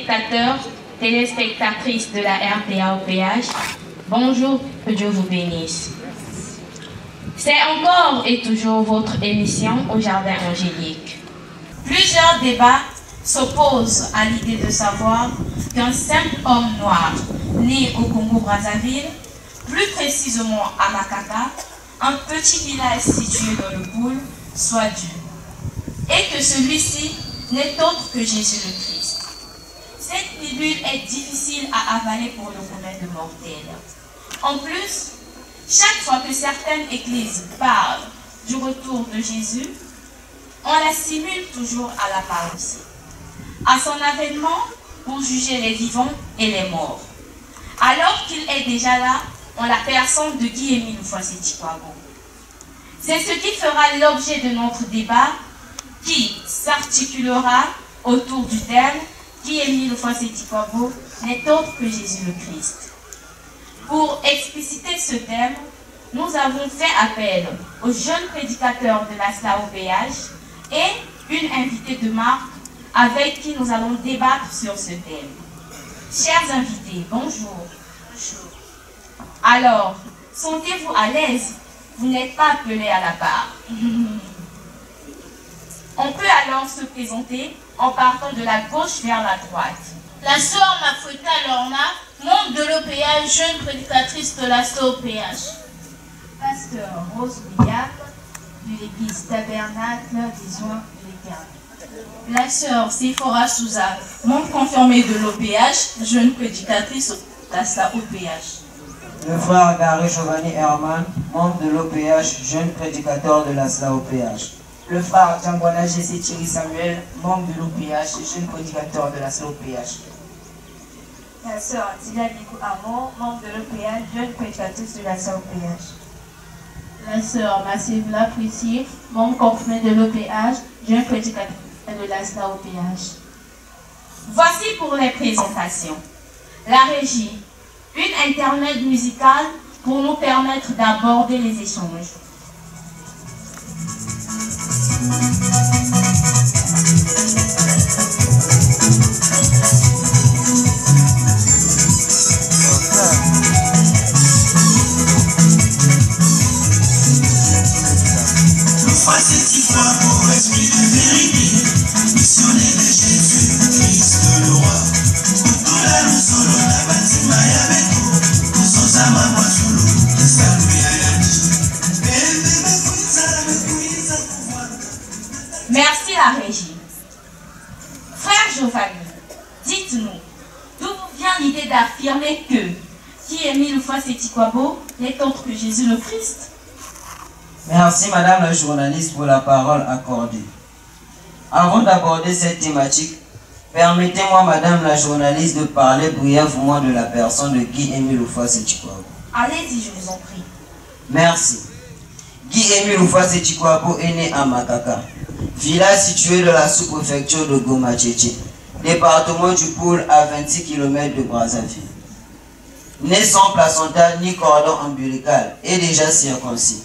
téléspectateurs, téléspectatrices de la RTA-OPH, bonjour, que Dieu vous bénisse. C'est encore et toujours votre émission au Jardin Angélique. Plusieurs débats s'opposent à l'idée de savoir qu'un simple homme noir, né au Congo-Brazzaville, plus précisément à Makaka, un petit village situé dans le Poul, soit Dieu, et que celui-ci n'est autre que Jésus-le-Christ. Cette pilule est difficile à avaler pour le commun de mortels. En plus, chaque fois que certaines églises parlent du retour de Jésus, on l'assimile toujours à la parousie, à son avènement pour juger les vivants et les morts. Alors qu'il est déjà là, en la personne de Guy-Émile Houphouët-Boigny. C'est ce qui fera l'objet de notre débat qui s'articulera autour du thème Guy-Émile Houphouët-Boigny n'est autre que Jésus le Christ. Pour expliciter ce thème, nous avons fait appel aux jeunes prédicateurs de la SLA-OPH et une invitée de marque avec qui nous allons débattre sur ce thème. Chers invités, bonjour. Bonjour. Alors, sentez-vous à l'aise? Vous n'êtes pas appelés à la barre. On peut alors se présenter en partant de la gauche vers la droite. La sœur Mafoueta Lorna, membre de l'OPH, jeune prédicatrice de la SLA-OPH. Pasteur Rose William, de l'église Tabernacle des Oins de l'Éternel. La sœur Sephora Souza, membre confirmée de l'OPH, jeune prédicatrice de la SLA-OPH. Le frère Gary Giovanni Herman, membre de l'OPH, jeune prédicateur de la SLA-OPH. Le frère Djangwana Jesse Thierry Samuel, membre de l'OPH, jeune prédicateur de la SLA-OPH. La sœur Dylan Nico Amon, membre de l'OPH, jeune prédicatrice de la SLA-OPH. La sœur Massivla Priscille, membre confirmée de l'OPH, jeune prédicatrice de la SLA-OPH. Voici pour les présentations. La régie, une intermède musicale pour nous permettre d'aborder les échanges. Merci la régie. Frère Giovanni, dites-nous, d'où vous vient l'idée d'affirmer que Guy-Émile Houphouët-Boigny n'est autre que Jésus le Christ? Merci Madame la journaliste pour la parole accordée. Avant d'aborder cette thématique, permettez-moi Madame la journaliste de parler brièvement de la personne de Guy-Émile Houphouët-Boigny. Allez-y, je vous en prie. Merci. Guy-Émile Houphouët-Boigny est né à Makaka, village situé dans la sous-préfecture de Goma-Tchétché, département du Poul à 26 km de Brazzaville. Né sans placenta ni cordon ombilical et déjà circoncis.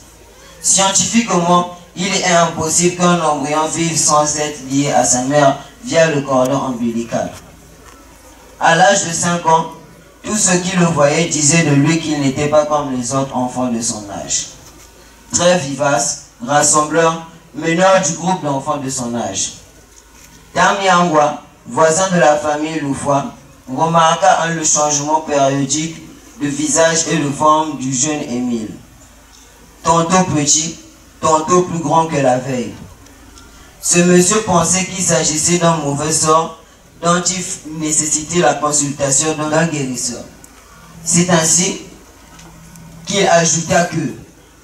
Scientifiquement, il est impossible qu'un embryon vive sans être lié à sa mère via le cordon ombilical. À l'âge de 5 ans, tous ceux qui le voyaient disaient de lui qu'il n'était pas comme les autres enfants de son âge. Très vivace, rassembleur, meneur du groupe d'enfants de son âge. Tamiangwa, voisin de la famille Loufoua, remarqua le changement périodique de visage et de forme du jeune Émile. Tantôt petit, tantôt plus grand que la veille. Ce monsieur pensait qu'il s'agissait d'un mauvais sort dont il nécessitait la consultation d'un guérisseur. C'est ainsi qu'il ajouta que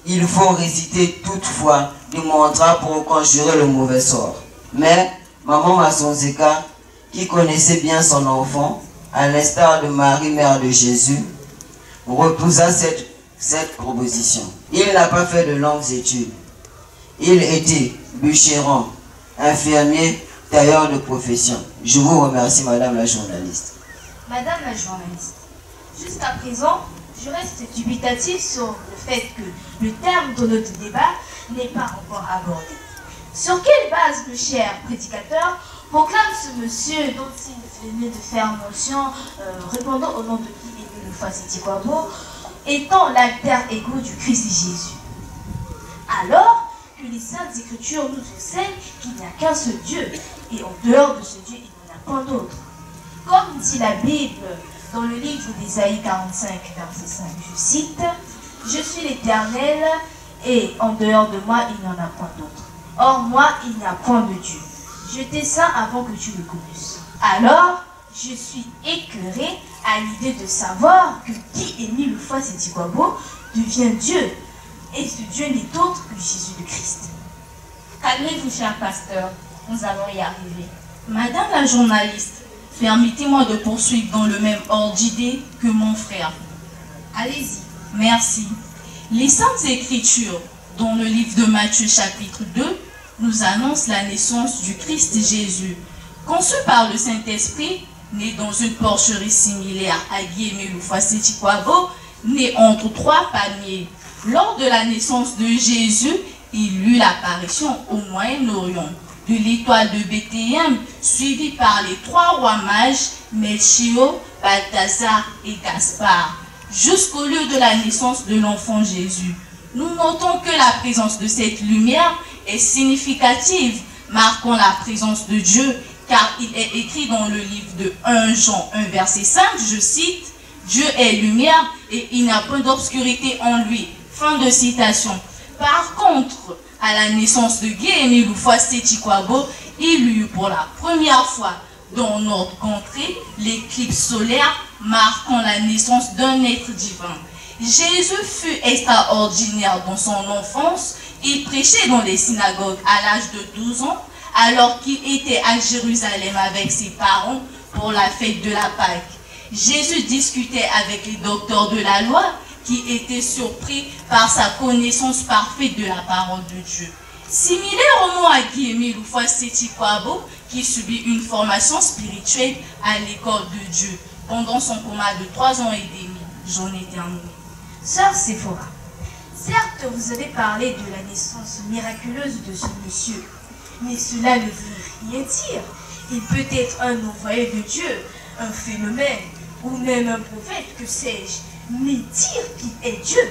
il faut réciter toutefois des mantras pour conjurer le mauvais sort. Mais maman Massonzeka, qui connaissait bien son enfant, à l'instar de Marie, mère de Jésus, repoussa cette proposition. Il n'a pas fait de longues études. Il était bûcheron, infirmier, tailleur de profession. Je vous remercie, Madame la journaliste. Madame la journaliste, jusqu'à présent, je reste dubitatif sur le fait que le terme de notre débat n'est pas encore abordé. Sur quelle base, le cher prédicateur, proclame ce monsieur dont il venait de faire mention, répondant au nom de Guy-Émile Houphouët-Sétiquabo, étant l'alter ego du Christ Jésus. Alors que les Saintes Écritures nous enseignent qu'il n'y a qu'un seul Dieu, et en dehors de ce Dieu, il n'y en a pas d'autre. Comme dit la Bible dans le livre d'Ésaïe 45, verset 5, je cite, « Je suis l'Éternel, et en dehors de moi, il n'y en a point d'autre. Or, moi, il n'y a point de Dieu. Je t'ai saint avant que tu le connaisses. » Alors, je suis écœuré à l'idée de savoir que Guy-Émile Houphouët-Sétiquabo devient Dieu. Et ce Dieu n'est autre que Jésus le Christ. Calmez-vous, cher pasteur, nous allons y arriver. Madame la journaliste, permettez-moi de poursuivre dans le même ordre d'idées que mon frère. Allez-y. Merci. Les Saintes Écritures, dans le livre de Matthieu chapitre 2, nous annoncent la naissance du Christ Jésus, conçu par le Saint-Esprit, né dans une porcherie similaire à Guy-Émile Houphouët-Sétiquabo, né entre 3 palmiers. Lors de la naissance de Jésus, il eut l'apparition au Moyen-Orient de l'étoile de Bethléem, suivie par les 3 rois mages, Melchior, Balthazar et Gaspard, jusqu'au lieu de la naissance de l'enfant Jésus. Nous notons que la présence de cette lumière est significative, marquant la présence de Dieu, car il est écrit dans le livre de 1 Jean 1 verset 5, je cite, « Dieu est lumière et il n'y a point d'obscurité en lui ». Fin de citation. Par contre, à la naissance de Guy-Émile Houphouët-Sétiquabo, il y eut pour la première fois dans notre contrée l'éclipse solaire marquant la naissance d'un être divin. Jésus fut extraordinaire dans son enfance. Il prêchait dans les synagogues à l'âge de 12 ans, alors qu'il était à Jérusalem avec ses parents pour la fête de la Pâque. Jésus discutait avec les docteurs de la loi qui étaient surpris par sa connaissance parfaite de la parole de Dieu. Similairement à Guy-Émile Houphouët-Sétiquabo, qui subit une formation spirituelle à l'école de Dieu pendant son coma de 3 ans et demi. J'en ai terminé. Sœur Séphora, certes vous avez parlé de la naissance miraculeuse de ce monsieur, mais cela ne veut rien dire. Il peut être un envoyé de Dieu, un phénomène, ou même un prophète, que sais-je. Mais dire qu'il est Dieu,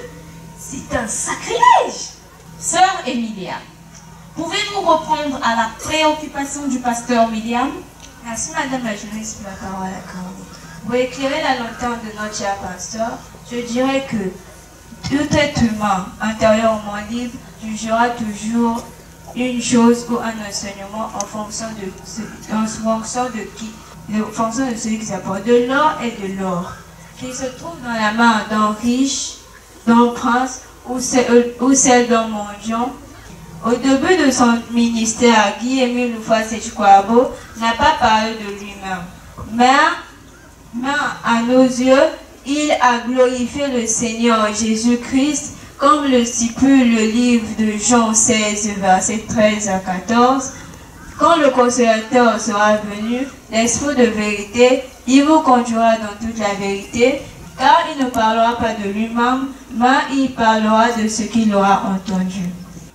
c'est un sacrilège. Sœur Emilia, pouvez-vous reprendre à la préoccupation du pasteur William? Merci Madame la journaliste pour la parole accordée. Pour éclairer la lanterne de notre cher pasteur, je dirais que tout être humain, intérieurement libre, jugera toujours une chose ou un enseignement en fonction de celui qui s'apporte. De l'or et de l'or, qui se trouve dans la main d'un riche, d'un prince ou celle d'un mendiant. Au début de son ministère, Guy-Émile Houphouët-Sétiquabo n'a pas parlé de lui-même. Mais à nos yeux, il a glorifié le Seigneur Jésus-Christ, comme le stipule le livre de Jean 16, versets 13 à 14. Quand le consolateur sera venu, l'Esprit de vérité, il vous conduira dans toute la vérité, car il ne parlera pas de lui-même, mais il parlera de ce qu'il aura entendu.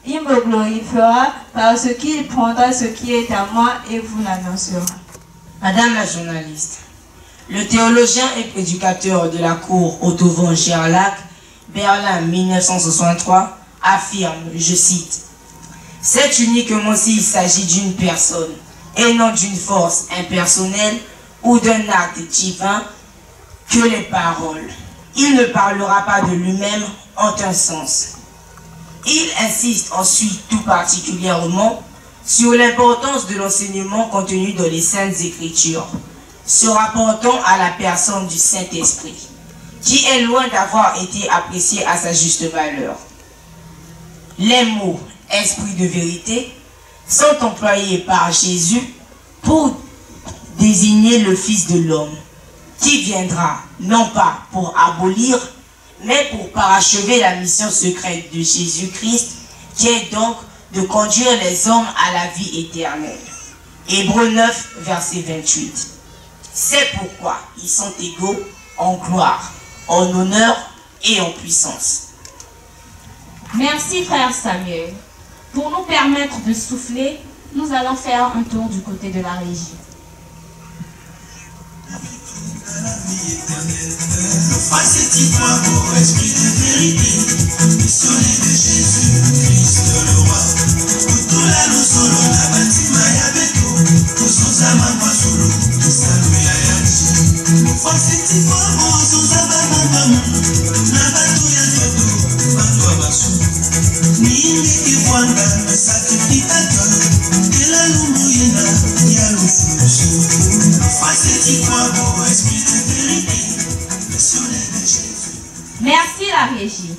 Il me glorifiera parce qu'il prendra ce qui est à moi et vous l'annoncera. Madame la journaliste, le théologien et prédicateur de la cour Otto von Gerlach, Berlin 1963, affirme, je cite, « C'est uniquement s'il s'agit d'une personne et non d'une force impersonnelle ou d'un acte divin que les paroles. Il ne parlera pas de lui-même en un sens. » Il insiste ensuite tout particulièrement sur l'importance de l'enseignement contenu dans les Saintes Écritures, se rapportant à la personne du Saint-Esprit, qui est loin d'avoir été apprécié à sa juste valeur. Les mots « esprit de vérité » sont employés par Jésus pour désigner le Fils de l'homme, qui viendra non pas pour abolir, mais pour parachever la mission secrète de Jésus-Christ, qui est donc de conduire les hommes à la vie éternelle. Hébreux 9, verset 28. C'est pourquoi ils sont égaux en gloire, en honneur et en puissance. Merci frère Samuel. Pour nous permettre de souffler, nous allons faire un tour du côté de la régie. Facette toi beau esprit de vérité, missionnaire de Jésus Christ le roi. Utula no solo na batima ya beto, kusoza mama solo, salu ya yachi. Facette toi beau soza mama na batu ya toto, batu abasu. Niime kiwanda na sacrificateur, kela lumbu yena ya lufusu. Facette toi beau esprit de vérité. Merci la régie.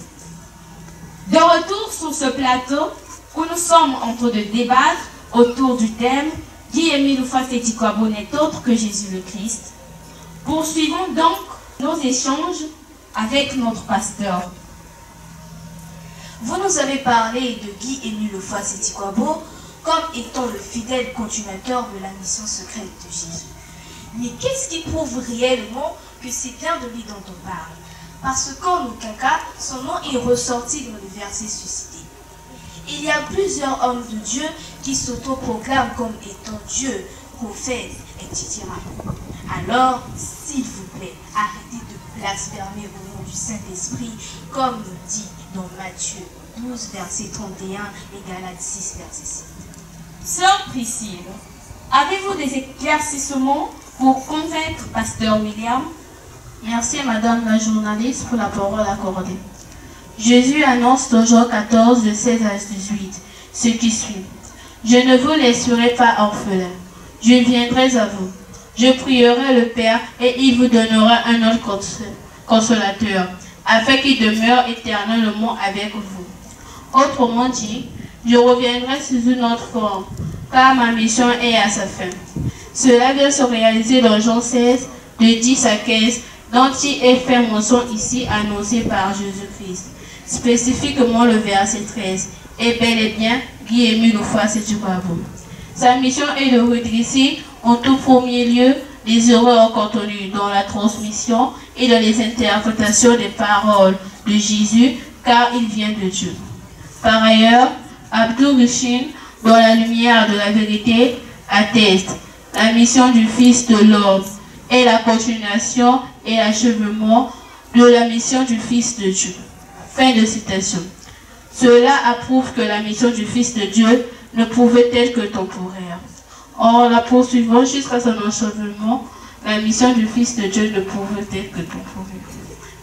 De retour sur ce plateau où nous sommes en train de débattre autour du thème Guy-Émile Oufouas-Seti-Kouabo n'est autre que Jésus le Christ. Poursuivons donc nos échanges avec notre pasteur. Vous nous avez parlé de Guy-Émile Oufouas-Seti-Kouabo comme étant le fidèle continuateur de la mission secrète de Jésus. Mais qu'est-ce qui prouve réellement que c'est bien de lui dont on parle? Parce qu'en aucun cas, son nom est ressorti dans le verset suscité. Il y a plusieurs hommes de Dieu qui s'autoproclament comme étant Dieu, prophète, etc. Alors, s'il vous plaît, arrêtez de blasphémer au nom du Saint-Esprit, comme nous dit dans Matthieu 12, verset 31 et Galates 6, verset 7. Sœur Priscille, avez-vous des éclaircissements pour convaincre Pasteur William? Merci Madame la journaliste pour la parole accordée. Jésus annonce dans Jean 14, de 16 à 18, ce qui suit. Je ne vous laisserai pas orphelins, je viendrai à vous. Je prierai le Père et il vous donnera un autre consolateur, afin qu'il demeure éternellement avec vous. Autrement dit, je reviendrai sous une autre forme, car ma mission est à sa fin. Cela vient se réaliser dans Jean 16, de 10 à 15, dont il est fait mention ici annoncé par Jésus-Christ. Spécifiquement le verset 13, et bel et bien Guy-Émile Oufouas-Seti-Kouabo. Sa mission est de redresser en tout premier lieu les erreurs contenues dans la transmission et dans les interprétations des paroles de Jésus, car il vient de Dieu. Par ailleurs, Abdou Rishin, dans la lumière de la vérité, atteste la mission du Fils de l'homme est la continuation et l'achèvement de la mission du Fils de Dieu. Fin de citation. Cela approuve que la mission du Fils de Dieu ne pouvait être que temporaire. Or, la poursuivant jusqu'à son achèvement, la mission du Fils de Dieu ne pouvait être que temporaire.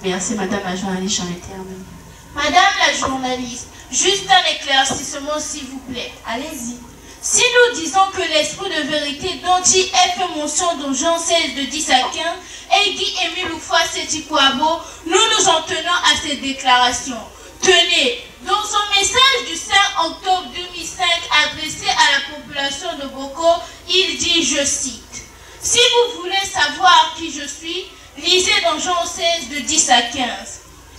Merci Madame la journaliste, j'en ai terminé. Madame la journaliste, juste un éclaircissement s'il vous plaît. Allez-y. Si nous disons que l'esprit de vérité dont il est fait mention dans Jean 16 de 10 à 15 est Guy-Émile Oufouas-Seti-Kouabo, nous nous en tenons à cette déclaration. Tenez, dans son message du 5 octobre 2005 adressé à la population de Boko, il dit, je cite, « Si vous voulez savoir qui je suis, lisez dans Jean 16 de 10 à 15. »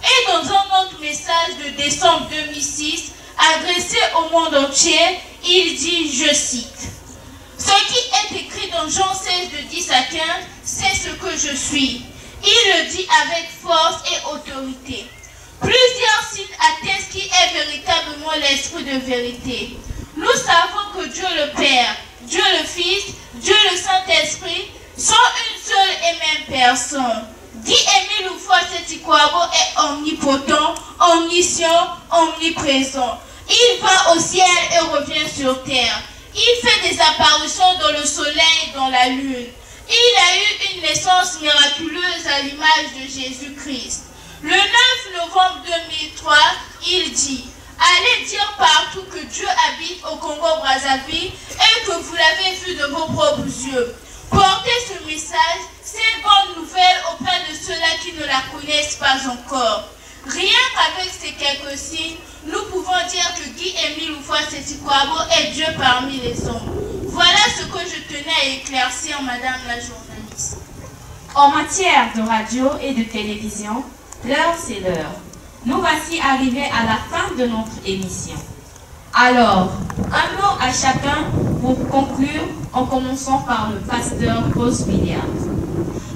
Et dans un autre message de décembre 2006, adressé au monde entier, il dit, je cite, « Ce qui est écrit dans Jean 16 de 10 à 15, c'est ce que je suis. » Il le dit avec force et autorité. Plusieurs signes attestent qui est véritablement l'esprit de vérité. Nous savons que Dieu le Père, Dieu le Fils, Dieu le Saint-Esprit sont une seule et même personne. Guy-Émile Oufouas-Seti-Kouabo est omnipotent, omniscient, omniprésent. Il va au ciel et revient sur terre. Il fait des apparitions dans le soleil et dans la lune. Il a eu une naissance miraculeuse à l'image de Jésus-Christ. Le 9 novembre 2003, il dit « Allez dire partout que Dieu habite au Congo-Brazzaville et que vous l'avez vu de vos propres yeux. Portez ce message, cette bonne nouvelle auprès de ceux-là qui ne la connaissent pas encore. » Rien qu'avec ces quelques signes, nous pouvons dire que Guy-Émile Oufouas-Seti-Kouabo est Dieu parmi les hommes. Voilà ce que je tenais à éclaircir, Madame la journaliste. En matière de radio et de télévision, l'heure c'est l'heure. Nous voici arrivés à la fin de notre émission. Alors, un mot à chacun pour conclure, en commençant par le pasteur Bruce Williams.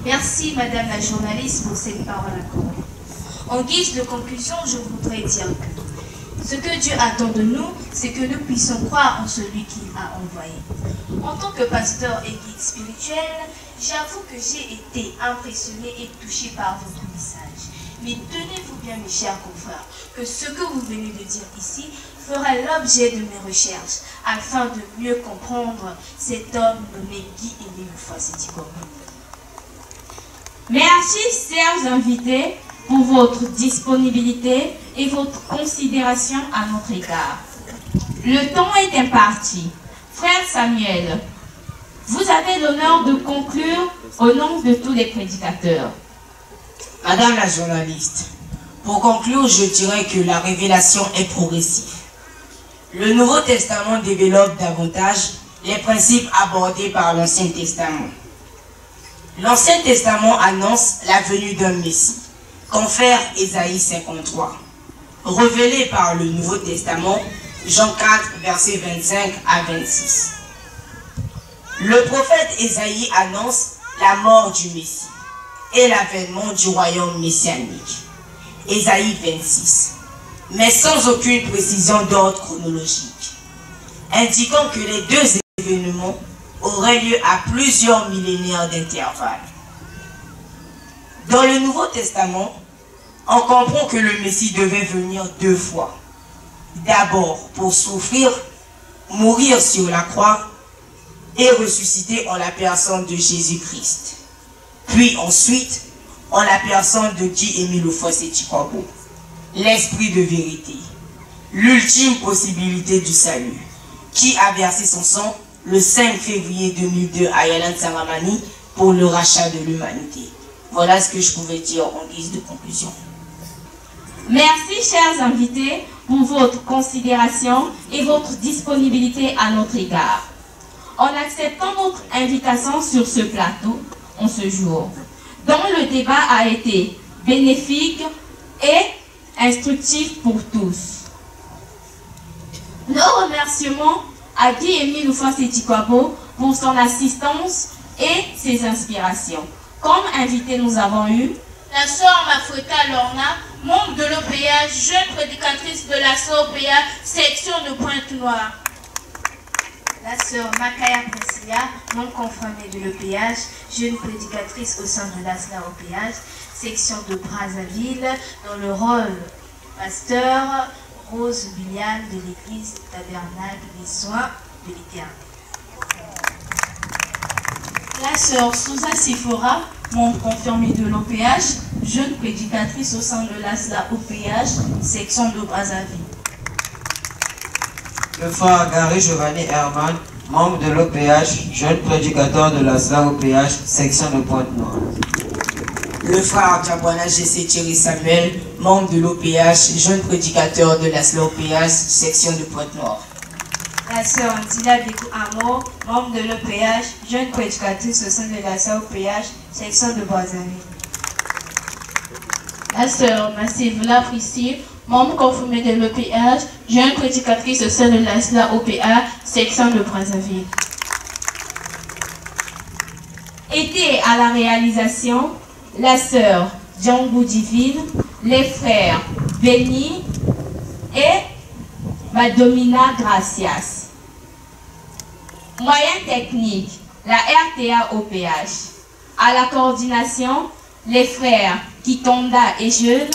Merci Madame la journaliste pour cette parole accordée. En guise de conclusion, je voudrais dire que Ce que Dieu attend de nous, c'est que nous puissions croire en celui qu'il a envoyé. En tant que pasteur et guide spirituel, j'avoue que j'ai été impressionné et touché par votre message. Mais tenez-vous bien, mes chers confrères, que ce que vous venez de dire ici fera l'objet de mes recherches, afin de mieux comprendre cet homme nommé Guy-Émile Houphouët-Boigny. Merci, chers invités, pour votre disponibilité et votre considération à notre égard. Le temps est imparti. Frère Samuel, vous avez l'honneur de conclure au nom de tous les prédicateurs. Madame la journaliste, pour conclure, je dirais que la révélation est progressive. Le Nouveau Testament développe davantage les principes abordés par l'Ancien Testament. L'Ancien Testament annonce la venue d'un Messie, confère Ésaïe 53. Révélé par le Nouveau Testament, Jean 4, versets 25 à 26. Le prophète Ésaïe annonce la mort du Messie et l'avènement du royaume messianique. Ésaïe 26. Mais sans aucune précision d'ordre chronologique, indiquant que les deux événements auraient lieu à plusieurs millénaires d'intervalle. Dans le Nouveau Testament, on comprend que le Messie devait venir deux fois. D'abord pour souffrir, mourir sur la croix et ressusciter en la personne de Jésus-Christ. Puis ensuite, en la personne de Guy-Émile Houphouët-Boigny, l'esprit de vérité, l'ultime possibilité du salut, qui a versé son sang le 5 février 2002 à Yalan Saramani pour le rachat de l'humanité. Voilà ce que je pouvais dire en guise de conclusion. Merci, chers invités, pour votre considération et votre disponibilité à notre égard. En acceptant notre invitation sur ce plateau, en ce jour, dont le débat a été bénéfique et instructif pour tous. Nos remerciements à Guy-Émile Houphouët-Boigny pour son assistance et ses inspirations. Comme invité, nous avons eu la sœur Mafoueta Lorna, membre de l'OPA, jeune prédicatrice de la SOPA, section de Pointe-Noire. La sœur Makaya Priscilla, membre confirmée de l'EPH, jeune prédicatrice au sein de l'ASLA OPH, section de Brazzaville, dans le rôle pasteur Rose Billian de l'église Tabernacle des Soins de l'Éternel. La sœur Sousa Sifora, membre confirmée de l'OPH, jeune prédicatrice au sein de l'ASLA OPH, section de Brazzaville. Le frère Gary Giovanni Herman, membre de l'OPH, jeune prédicateur de la SLA OPH, section de Pointe-Noire. Le frère Diabwana Jesse Thierry Samuel, membre de l'OPH, jeune prédicateur de la SLA OPH, section de Pointe-Noire. La sœur Antilla Bikou Amo, membre de l'OPH, jeune prédicatrice au sein de la SLA OPH, section de Brazzaville. La sœur Massivla Priscille, membre confirmée de l'OPH, jeune prédicatrice au sein de l'ASLA OPA, section de Brazzaville. était à la réalisation la sœur Djangou Divine, les frères Benny et Madomina Gracias. Moyens techniques, la RTA OPH. À la coordination, les frères Kitonda et Jeune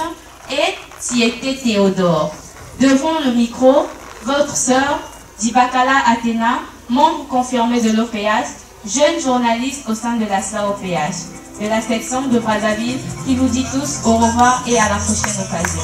et Tiété Théodore. Devant le micro, votre sœur Dibakala Athéna, membre confirmé de l'OPH, jeune journaliste au sein de la SLA OPH, de la section de Brazzaville, qui vous dit tous au revoir et à la prochaine occasion.